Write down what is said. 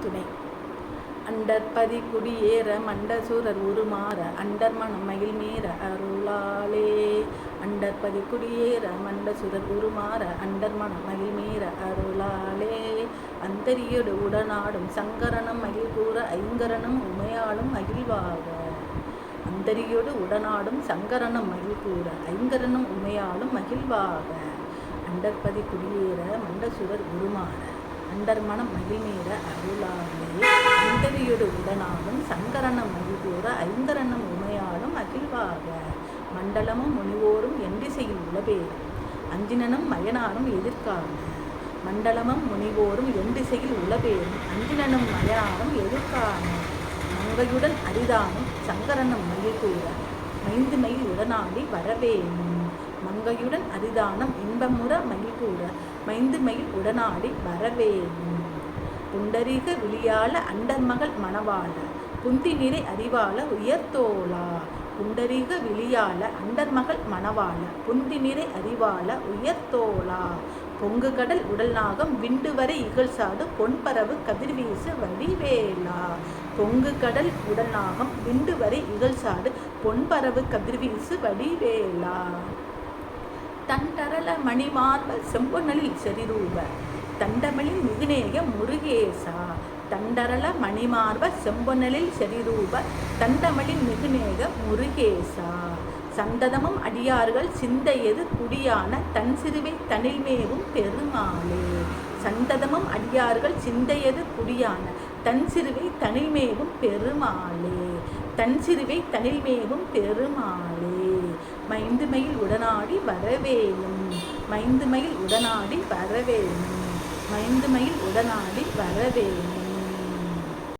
துணை. அண்டற்பதி குடியேற மண்டசூரர் உருமாற அண்டர் மனம் மகிழ் மீற அருளாலே. அண்டற்பதி குடியேற மண்டசுரர் உருமாற அண்டர் மனம் மகிழ் மீற அருளாலே. அந்தரியோடு உடனாடும் சங்கரனும் மகிழ் கூற ஐங்கரனும் உமையாளும் மகிழ்வாக. அந்தரியோடு உடனாடும் சங்கரனும் மகிழ் கூற ஐங்கரனும் உமையாளும் மகிழ்வாக. அண்டற்பதி குடியேற மண்டசுரர் உருமாற அண்டர் மனம் மகிழ்மீற அருளாலே. அந்தரியோடு உடனாடும் சங்கரனும் மகிழ் கூற ஐங்கரனும் உமையாளும் மகிழ்வாக. மண்டலமும் முனிவோரும் எண்டிசையில் உளபேரும் அஞ்சினனும் மயனாரும் எதிர்காண. மண்டலமும் முனிவோரும் எண்டிசையில் உளபேரும் அஞ்சினனும் மயனாரும் எதிர்காண. மங்கையுடன் அரிதானும் சங்கரனும் மகிழ் கூற மைந்துமையில் உடனாடி வரவேணும். மங்கையுடன் அரிதானம் இன்பமுற மகிழ் கூற மைந்துமையில் உடனாடி வரவேணும். புண்டரீக விழியால அண்டர்மகள் மணவாள புந்தி நிறை அறிவாள உயர்த்தோளா. புண்டரீக விழியால அண்டர்மகள் மணவாள புந்தி நிறை அறிவாள உயர்த்தோளா. பொங்கு கடல் உடல் நாகம் விண்டு வரை இகழ்சாடு பொன்பரவு கதிர்வீசு வடிவேலா. பொங்கு கடல் உடல் நாகம் விண்டு வரை இகழ்சாடு பொன்பரவு கதிர்வீசு வடிவேலா. தண்டரள மணிமார்ப செம்பொன்னலில் செறிரூப தண்டமலின் மிகுநேக முருகேசா. தண்டரள மணிமார்ப செம்பொன்னலில் செறிரூப தண்டமலின் மிகுநேக முருகேசா. சந்ததமும் அடியார்கள் சிந்தையது குடியான தன் சிறுவை தனில்மேவும் பெருமாளே. சந்ததமும் அடியார்கள் சிந்தையது குடியான தன் சிறுவை தனில்மேவும் பெருமாளே. தன் சிறுவை தனில்மேவும் பெருமாளே. மைந்துமையில் உடனாடி வரவேணும். மைந்துமையில் உடனாடி வரவேணும். மைந்துமையில் உடனாடி வரவேணும்.